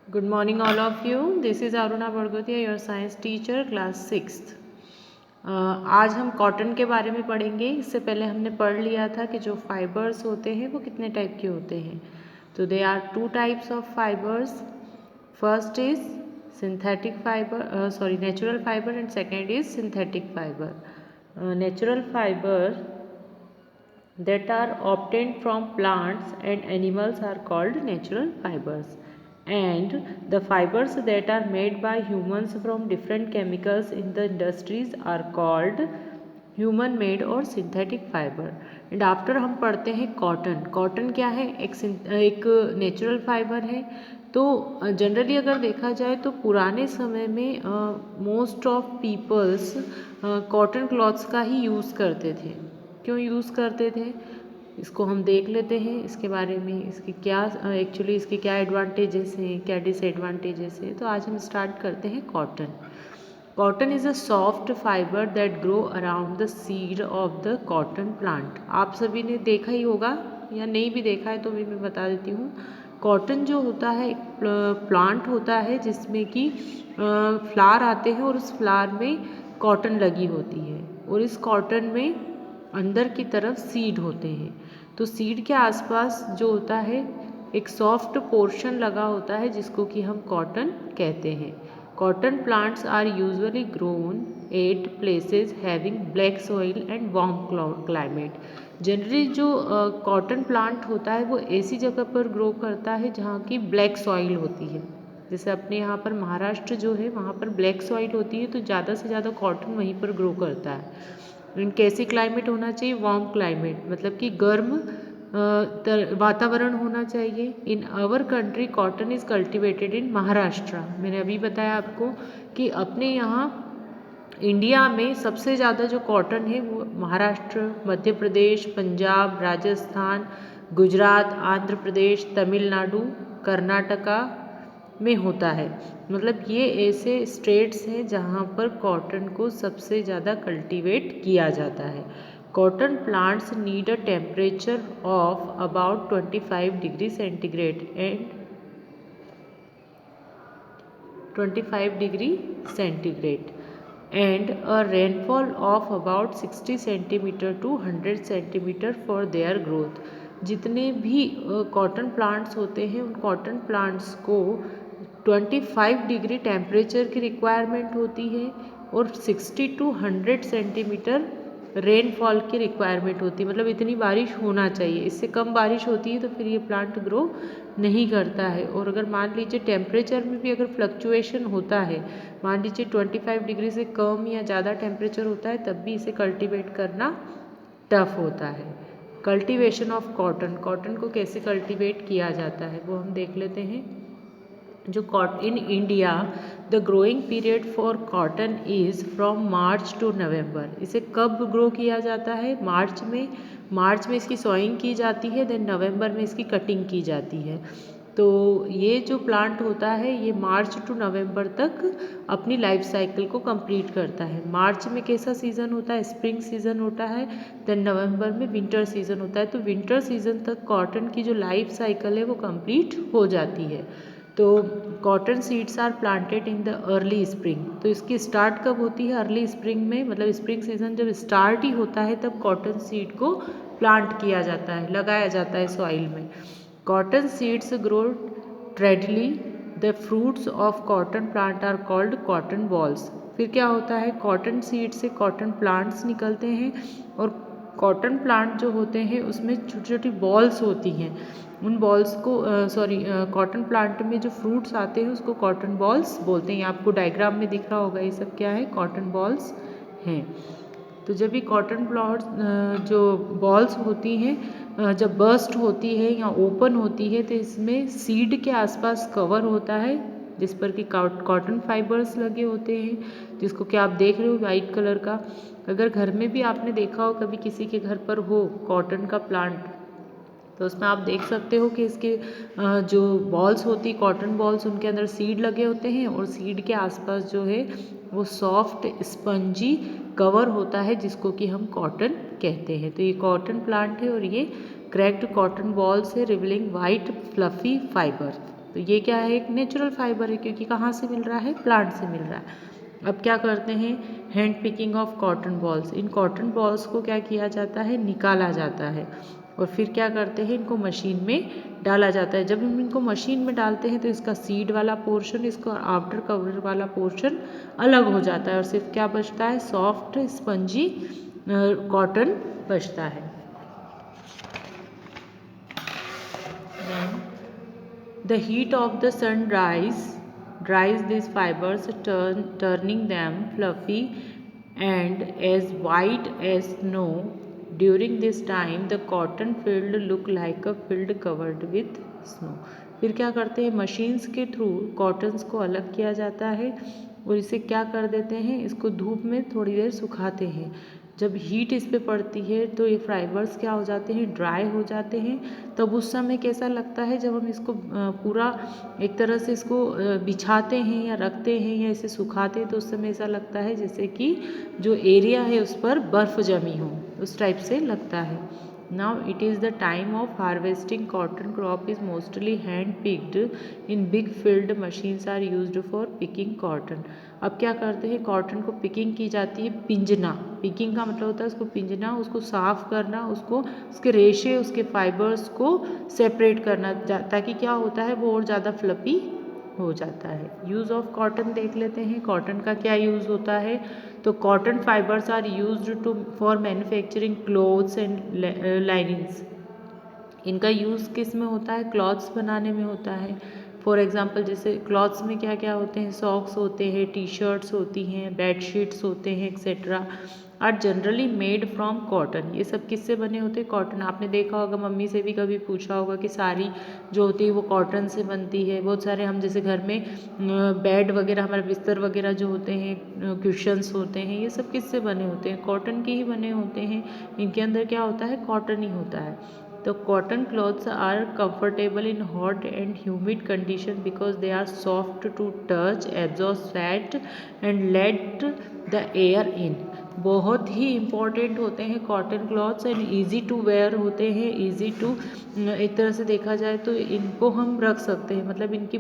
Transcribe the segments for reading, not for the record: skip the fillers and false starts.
Good morning all of you. This is Aruna Bargotia, your science teacher, class 6th. आज हम cotton के बारे में पढ़ेंगे। इससे पहले हमने पढ़ लिया था कि जो फाइबर्स होते हैं वो कितने टाइप के होते हैं। तो they are two types of fibres. First is synthetic fibre, natural fibre and second is synthetic fibre. Natural fibre that are obtained from plants and animals are called natural fibers, and the fibers that are made by humans from different chemicals in the industries are called human made और synthetic fibre. And after हम पढ़ते हैं cotton. Cotton क्या है? एक natural fibre है। तो generally अगर देखा जाए तो पुराने समय में most of peoples cotton clothes का ही यूज़ करते थे। क्यों यूज़ करते थे इसको हम देख लेते हैं, इसके बारे में, इसके क्या एक्चुअली इसके क्या एडवांटेजेस हैं, क्या डिसएडवांटेजेस हैं। तो आज हम स्टार्ट करते हैं cotton. Cotton is a soft fibre that grow around the seed of the cotton plant. आप सभी ने देखा ही होगा या नहीं भी देखा है तो भी मैं बता देती हूँ। कॉटन जो होता है एक प्लांट होता है जिसमें कि फ्लावर आते हैं और उस फ्लावर में कॉटन लगी होती है और इस कॉटन में अंदर की तरफ सीड होते हैं। तो सीड के आसपास जो होता है एक सॉफ्ट पोर्शन लगा होता है जिसको कि हम कॉटन कहते हैं। Cotton plants are usually grown at places having black soil and warm climate. Generally जो कॉटन प्लांट होता है वो ऐसी जगह पर ग्रो करता है जहाँ की ब्लैक सॉइल होती है। जैसे अपने यहाँ पर महाराष्ट्र जो है वहाँ पर ब्लैक सॉइल होती है, तो ज़्यादा से ज़्यादा कॉटन वहीं पर ग्रो करता है। कैसी क्लाइमेट होना चाहिए? वार्म क्लाइमेट, मतलब कि गर्म वातावरण होना चाहिए। In our country cotton is cultivated in Maharashtra. मैंने अभी बताया आपको कि अपने यहाँ इंडिया में सबसे ज़्यादा जो कॉटन है वो महाराष्ट्र, मध्य प्रदेश, पंजाब, राजस्थान, गुजरात, आंध्र प्रदेश, तमिलनाडु, कर्नाटका में होता है। मतलब ये ऐसे स्टेट्स हैं जहाँ पर कॉटन को सबसे ज़्यादा कल्टीवेट किया जाता है। Cotton plants need a temperature of about 25 degree centigrade and 25 degree centigrade and a rainfall of about 60 centimetre to 100 centimetre for their growth. जितने भी कॉटन प्लांट्स होते हैं उन कॉटन प्लांट्स को 25 डिग्री टेम्परेचर की रिक्वायरमेंट होती है और 60 to 100 सेंटीमीटर रेनफॉल की रिक्वायरमेंट होती है। मतलब इतनी बारिश होना चाहिए, इससे कम बारिश होती है तो फिर ये प्लांट ग्रो नहीं करता है। और अगर मान लीजिए टेम्परेचर में भी अगर फ्लक्चुएशन होता है, मान लीजिए 25 डिग्री से कम या ज़्यादा टेम्परेचर होता है, तब भी इसे कल्टीवेट करना टफ होता है। कल्टीवेशन ऑफ कॉटन, कॉटन को कैसे कल्टीवेट किया जाता है वो हम देख लेते हैं। जो in India the growing period for cotton is from March to November. इसे कब ग्रो किया जाता है? मार्च में इसकी सॉइंग की जाती है, देन नवंबर में इसकी कटिंग की जाती है। तो ये जो प्लांट होता है ये मार्च टू नवंबर तक अपनी लाइफ साइकिल को कंप्लीट करता है। मार्च में कैसा सीज़न होता है? स्प्रिंग सीज़न होता है। देन नवंबर में विंटर सीज़न होता है। तो विंटर सीज़न तक कॉटन की जो लाइफ साइकिल है वो कंप्लीट हो जाती है। तो cotton seeds are planted in the early spring. तो इसकी स्टार्ट कब होती है? अर्ली स्प्रिंग में, मतलब स्प्रिंग सीजन जब स्टार्ट ही होता है तब कॉटन सीड को प्लांट किया जाता है, लगाया जाता है सॉइल में। Cotton seeds grow readily. The fruits of cotton plant are called cotton bolls. फिर क्या होता है? कॉटन सीड से कॉटन प्लांट्स निकलते हैं और कॉटन प्लांट जो होते हैं उसमें छोटी छोटी बॉल्स होती हैं। उन बॉल्स को कॉटन प्लांट में जो फ्रूट्स आते हैं उसको कॉटन बॉल्स बोलते हैं। आपको डायग्राम में दिख रहा होगा ये सब क्या है? कॉटन बॉल्स हैं। तो जब ये कॉटन प्लांट्स जो बॉल्स होती हैं जब बर्स्ट होती है या ओपन होती है तो इसमें सीड के आसपास कवर होता है जिस पर कि कॉटन फाइबर्स लगे होते हैं, जिसको कि आप देख रहे हो वाइट कलर का। अगर घर में भी आपने देखा हो, कभी किसी के घर पर हो कॉटन का प्लांट, तो उसमें आप देख सकते हो कि इसके जो बॉल्स होती कॉटन बॉल्स उनके अंदर सीड लगे होते हैं और सीड के आसपास जो है वो सॉफ्ट स्पंजी कवर होता है जिसको कि हम कॉटन कहते हैं। तो ये कॉटन प्लांट है और ये क्रैक्ड कॉटन बॉल्स है रिवीलिंग वाइट फ्लफी फाइबर। तो ये क्या है, एक नेचुरल फाइबर है, क्योंकि कहाँ से मिल रहा है, प्लांट से मिल रहा है। अब क्या करते हैं, hand picking of cotton balls. In cotton balls को क्या किया जाता है, निकाला जाता है और फिर क्या करते हैं, इनको मशीन में डाला जाता है। जब हम इनको मशीन में डालते हैं तो इसका सीड वाला पोर्शन, इसका आउटर कवर वाला पोर्शन अलग हो जाता है और सिर्फ क्या बचता है, सॉफ्ट स्पंजी कॉटन बचता है। The heat of the sun dries these fibers, turning them fluffy and as white as snow. During this time, the cotton field look like a field covered with snow. फिर क्या करते हैं, machines के through cottons को अलग किया जाता है और इसे क्या कर देते हैं, इसको धूप में थोड़ी देर सुखाते हैं। जब हीट इस पे पड़ती है तो ये फाइबर्स क्या हो जाते हैं, ड्राई हो जाते हैं। तब उस समय कैसा लगता है, जब हम इसको पूरा एक तरह से इसको बिछाते हैं या रखते हैं या इसे सुखाते हैं तो उस समय ऐसा लगता है जैसे कि जो एरिया है उस पर बर्फ़ जमी हो, उस टाइप से लगता है। Now it is the time of harvesting. Cotton crop is mostly hand picked. In big field machines are used for picking cotton. अब क्या करते हैं, कॉटन को पिकिंग की जाती है, पिंजना। पिकिंग का मतलब होता है उसको पिंजना, उसको साफ करना, उसको उसके रेशे, उसके फाइबर्स को सेपरेट करना, ताकि क्या होता है, वो और ज़्यादा फ्लफी हो जाता है। यूज़ ऑफ कॉटन देख लेते हैं, कॉटन का क्या यूज़ होता है। तो cotton fibres are used to for manufacturing clothes and linings. इनका यूज़ किस में होता है, क्लॉथ्स बनाने में होता है। फॉर एग्जांपल जैसे क्लॉथ्स में क्या क्या होते हैं, सॉक्स होते हैं, टी शर्ट्स होती हैं, बेड शीट्स होते हैं, etcetera are generally made from cotton. ये सब किससे बने होते हैं, कॉटन। आपने देखा होगा, मम्मी से भी कभी पूछा होगा कि साड़ी जो होती है वो कॉटन से बनती है। बहुत सारे हम जैसे घर में बेड वगैरह, हमारे बिस्तर वगैरह जो होते हैं, क्यूशन्स होते हैं, ये सब किससे बने होते हैं, कॉटन के ही बने होते हैं। इनके अंदर क्या होता है, कॉटन ही होता है। तो cotton clothes are comfortable in hot and humid condition because they are soft to touch, absorb sweat and let the air in. बहुत ही इम्पॉर्टेंट होते हैं cotton clothes and easy to wear होते हैं, ईजी टू, एक तरह से देखा जाए तो इनको हम रख सकते हैं, मतलब इनकी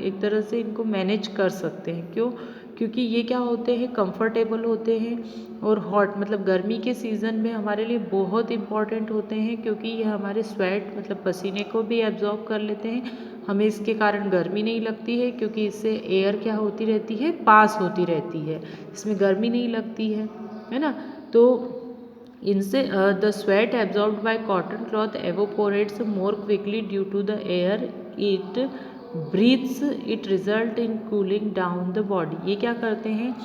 एक तरह से इनको मैनेज कर सकते हैं। क्यों, क्योंकि ये क्या होते हैं, कंफर्टेबल होते हैं और हॉट मतलब गर्मी के सीज़न में हमारे लिए बहुत इम्पॉर्टेंट होते हैं, क्योंकि ये हमारे स्वेट मतलब पसीने को भी एब्जॉर्ब कर लेते हैं। हमें इसके कारण गर्मी नहीं लगती है, क्योंकि इससे एयर क्या होती रहती है, पास होती रहती है, इसमें गर्मी नहीं लगती है ना। तो इनसे the sweat absorbed by cotton cloth evaporates more quickly due to the air it breathes, it result in cooling down the body. ये क्या करते हैं,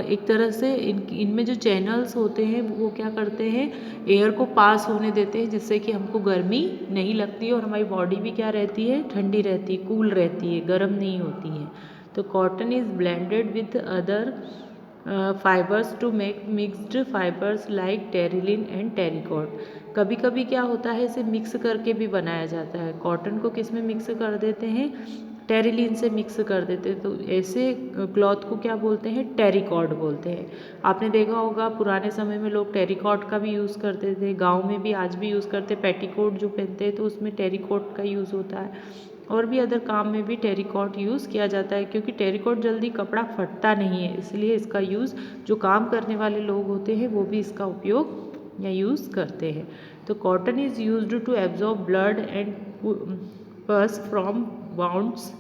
एक तरह से इनमें जो चैनल्स होते हैं वो क्या करते हैं, एयर को पास होने देते हैं, जिससे कि हमको गर्मी नहीं लगती है और हमारी बॉडी भी क्या रहती है, ठंडी रहती है, कूल रहती है, गर्म नहीं होती है। तो cotton is blended with other fibres to make mixed fibres like terylene and terrycot. कभी कभी क्या होता है, इसे मिक्स करके भी बनाया जाता है। कॉटन को किस में मिक्स कर देते हैं, टेरिलिन से मिक्स कर देते हैं। तो ऐसे क्लॉथ को क्या बोलते हैं, टेरिकॉट बोलते हैं। आपने देखा होगा पुराने समय में लोग टेरिकॉट का भी यूज़ करते थे, गांव में भी आज भी यूज़ करते, पेटीकोट जो पहनते हैं तो उसमें टेरिकॉट का यूज़ होता है। और भी अदर काम में भी टेरिकॉट यूज़ किया जाता है, क्योंकि टेरिकॉट जल्दी कपड़ा फटता नहीं है, इसलिए इसका यूज़ जो काम करने वाले लोग होते हैं वो भी इसका उपयोग या यूज़ करते हैं। तो cotton is used to absorb blood and pus from wounds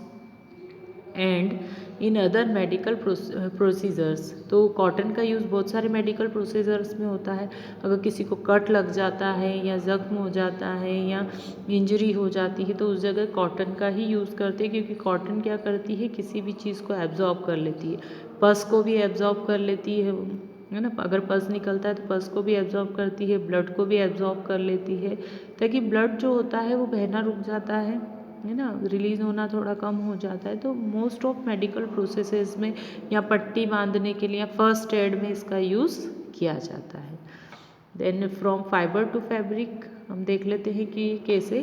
and in other medical procedures. तो कॉटन का यूज़ बहुत सारे मेडिकल प्रोसीजर्स में होता है। अगर किसी को कट लग जाता है या ज़ख्म हो जाता है या इंजरी हो जाती है तो उस जगह कॉटन का ही यूज़ करते हैं, क्योंकि कॉटन क्या करती है, किसी भी चीज़ को एब्जॉर्ब कर लेती है, पस को भी एब्जॉर्ब कर लेती है ना। अगर पस निकलता है तो पस को भी एब्जॉर्ब करती है, ब्लड को भी एब्जॉर्ब कर लेती है, ताकि ब्लड जो होता है वो बहना रुक जाता है ना, रिलीज़ होना थोड़ा कम हो जाता है। तो मोस्ट ऑफ मेडिकल प्रोसेसेस में या पट्टी बांधने के लिए या फर्स्ट एड में इसका यूज़ किया जाता है। Then from fibre to fabric हम देख लेते हैं कि कैसे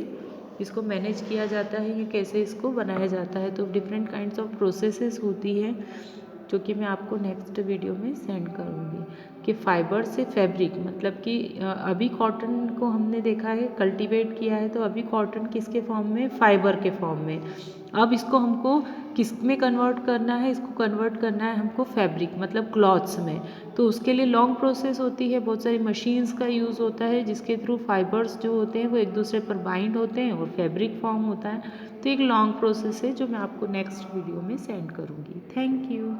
इसको मैनेज किया जाता है या कैसे इसको बनाया जाता है। तो डिफरेंट काइंड्स ऑफ प्रोसेसेस होती है, जो कि मैं आपको नेक्स्ट वीडियो में सेंड करूँगी। कि फाइबर से फैब्रिक मतलब कि अभी कॉटन को हमने देखा है, कल्टीवेट किया है, तो अभी कॉटन किसके फॉर्म में, फाइबर के फॉर्म में। अब इसको हमको किस में कन्वर्ट करना है, इसको कन्वर्ट करना है हमको फैब्रिक मतलब क्लॉथ्स में। तो उसके लिए लॉन्ग प्रोसेस होती है, बहुत सारी मशीन्स का यूज़ होता है जिसके थ्रू फाइबर्स जो होते हैं वो एक दूसरे पर बाइंड होते हैं और फैब्रिक फॉर्म होता है। तो एक लॉन्ग प्रोसेस है जो मैं आपको नेक्स्ट वीडियो में सेंड करूँगी। Thank you.